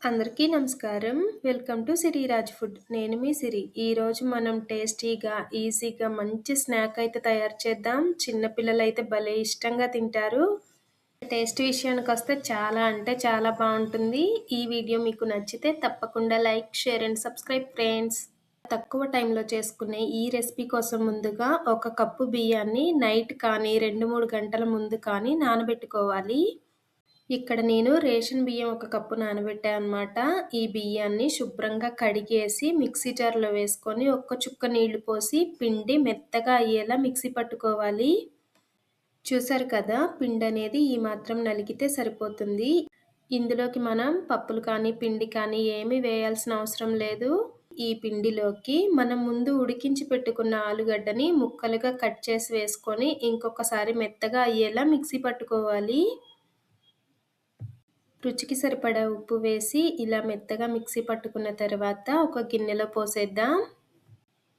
అందరికీ నమస్కారం. Welcome to Siriraj food. నేను మీ సిరి. ఈరోజు మనం టేస్టీగా, ఈజీగా మంచి స్నాక్ అయితే తయారు చేద్దాం. చిన్న పిల్లలైతే భలే ఇష్టంగా తింటారు. టేస్ట్ విషయానికొస్తే చాలా అంటే చాలా బావుంటుంది. ఈ వీడియో మీకు నచ్చితే తప్పకుండా like, share and subscribe friends. తక్కువ టైంలో చేసుకునే ఈ రెసిపీ కోసం ముందుగా ఒక కప్పు బియ్యాన్ని నైట్ కానీ 2, 3 గంటల ముందు కానీ నానబెట్టుకోవాలి. ఇక్కడ నేను రేషన్ బియ్యం ఒక కప్పు నానబెట్టా అనమాట. ఈ బియ్యాన్ని శుభ్రంగా కడిగేసి మిక్సీ జార్‌లో వేసుకొని ఒక్క చుక్క నీళ్లు పోసి పిండి మెత్తగా అయ్యేలా మిక్సీ పట్టుకోవాలి. చూసారు కదా, పిండనేది ఈ మాత్రం నలిగితే సరిపోతుంది. ఇందులోకి మనం పప్పులు కానీ, పిండి కానీ ఏమీ వేయాల్సిన అవసరం లేదు. ఈ పిండిలోకి మనం ముందు ఉడికించి పెట్టుకున్న ఆలుగడ్డని ముక్కలుగా కట్ చేసి వేసుకొని ఇంకొకసారి మెత్తగా అయ్యేలా మిక్సీ పట్టుకోవాలి. రుచికి సరిపడా ఉప్పు వేసి ఇలా మెత్తగా మిక్సీ పట్టుకున్న తర్వాత ఒక గిన్నెలో పోసేద్దాం.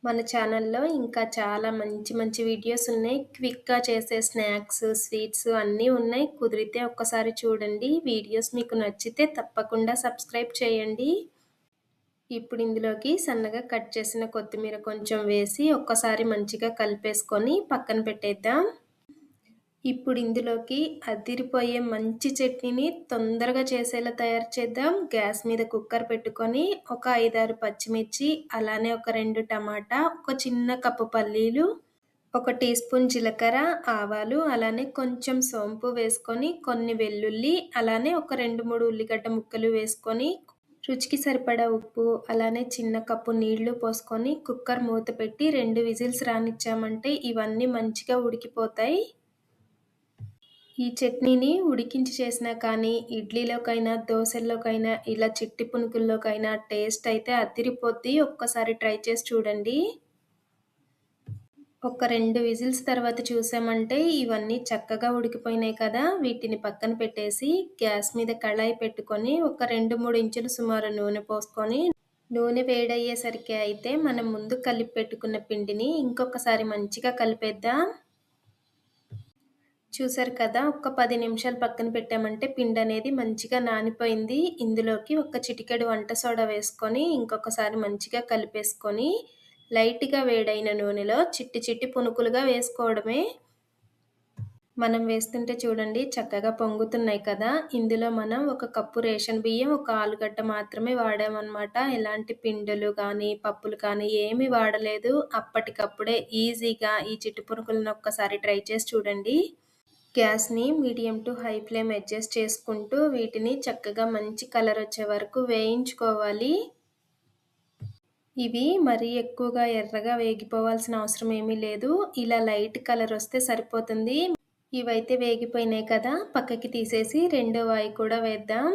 మన ఛానల్లో ఇంకా చాలా మంచి మంచి వీడియోస్ ఉన్నాయి. క్విక్‌గా చేసే స్నాక్స్, స్వీట్స్ అన్నీ ఉన్నాయి. కుదిరితే ఒక్కసారి చూడండి. వీడియోస్ మీకు నచ్చితే తప్పకుండా సబ్స్క్రైబ్ చేయండి. ఇప్పుడు ఇందులోకి సన్నగా కట్ చేసిన కొత్తిమీర కొంచెం వేసి ఒక్కసారి మంచిగా కలిపేసుకొని పక్కన పెట్టేద్దాం. ఇప్పుడు ఇందులోకి అదిరిపోయే మంచి చట్నీని తొందరగా చేసేలా తయారు చేద్దాం. గ్యాస్ మీద కుక్కర్ పెట్టుకొని ఒక 5, 6 పచ్చిమిర్చి, అలానే ఒక 2 టమాటా, ఒక చిన్న కప్పు పల్లీలు, ఒక టీ స్పూన్ జీలకర్ర, ఆవాలు, అలానే కొంచెం సోంపు వేసుకొని కొన్ని వెల్లుల్లి, అలానే ఒక 2, 3 ఉల్లిగడ్డ ముక్కలు వేసుకొని రుచికి సరిపడా ఉప్పు, అలానే చిన్న కప్పు నీళ్లు పోసుకొని కుక్కర్ మూత పెట్టి 2 విజిల్స్ రానిచ్చామంటే ఇవన్నీ మంచిగా ఉడికిపోతాయి. ఈ చట్నీని ఉడికించి చేసినా కానీ ఇడ్లీలోకైనా, దోసల్లోకైనా, ఇలా చిట్టి పునుకుల్లోకైనా టేస్ట్ అయితే అదిరిపోద్ది. ఒక్కసారి ట్రై చేసి చూడండి. ఒక 2 విజిల్స్ తర్వాత చూసామంటే ఇవన్నీ చక్కగా ఉడికిపోయినాయి కదా! వీటిని పక్కన పెట్టేసి గ్యాస్ మీద కళాయి పెట్టుకొని ఒక 2, 3 ఇంచులు సుమారు నూనె పోసుకొని నూనె వేడయ్యేసరికి అయితే మనం ముందు కలిపి పెట్టుకున్న పిండిని ఇంకొకసారి మంచిగా కలిపేద్దాం. చూసారు కదా, ఒక్క 10 నిమిషాలు పక్కన పెట్టామంటే పిండనేది మంచిగా నానిపోయింది. ఇందులోకి ఒక చిటికెడు వంట సోడా వేసుకొని ఇంకొకసారి మంచిగా కలిపేసుకొని లైట్‌గా వేడైన నూనెలో చిట్టి చిట్టి పునుకులుగా వేసుకోవడమే. మనం వేస్తుంటే చూడండి చక్కగా పొంగుతున్నాయి కదా! ఇందులో మనం ఒక కప్పు రేషన్ బియ్యం, ఒక ఆలుగడ్డ మాత్రమే వాడామనమాట. ఎలాంటి పిండిలు కానీ, పప్పులు కానీ ఏమీ వాడలేదు. అప్పటికప్పుడే ఈజీగా ఈ చిట్టి పునుకులను ఒక్కసారి ట్రై చేసి చూడండి. గ్యాస్‌ని medium to high flame adjust చేసుకుంటూ వీటిని చక్కగా మంచి కలర్ వచ్చే వరకు వేయించుకోవాలి. ఇవి మరీ ఎక్కువగా ఎర్రగా వేగిపోవాల్సిన అవసరం ఏమీ లేదు. ఇలా లైట్ కలర్ వస్తే సరిపోతుంది. ఇవైతే వేగిపోయినాయి కదా! పక్కకి తీసేసి రెండో వాయి కూడా వేద్దాం.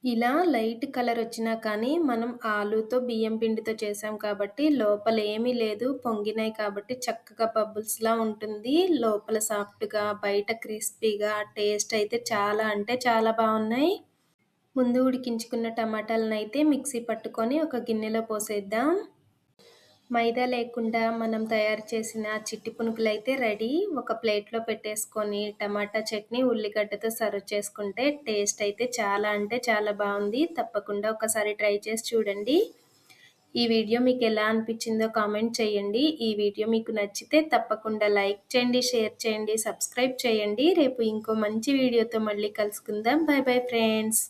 ఇలా లైట్ కలర్ వచ్చినా కానీ మనం ఆలూతో బియ్యం పిండితో చేసాం కాబట్టి లోపల ఏమీ లేదు. పొంగినాయి కాబట్టి చక్కగా బబుల్స్‌లా ఉంటుంది. లోపల సాఫ్ట్‌గా, బయట క్రిస్పీగా, టేస్ట్ అయితే చాలా అంటే చాలా బావున్నాయి. ముందు ఉడికించుకున్న టమాటాలనైతే మిక్సీ పట్టుకొని ఒక గిన్నెలో పోసేద్దాం. మైదా లేకుండా మనం తయారు చేసిన చిట్టి పునుకులైతే రెడీ. ఒక ప్లేట్‌లో పెట్టేసుకొని టమాటా చట్నీ, ఉల్లిగడ్డతో సర్వ్ చేసుకుంటే టేస్ట్ అయితే చాలా అంటే చాలా బావుంది. తప్పకుండా ఒకసారి ట్రై చేసి చూడండి. ఈ వీడియో మీకు ఎలా అనిపించిందో కామెంట్ చేయండి. ఈ వీడియో మీకు నచ్చితే తప్పకుండా లైక్ చేయండి, షేర్ చేయండి, సబ్స్క్రైబ్ చేయండి. రేపు ఇంకో మంచి వీడియోతో మళ్ళీ కలుసుకుందాం. By bye friends.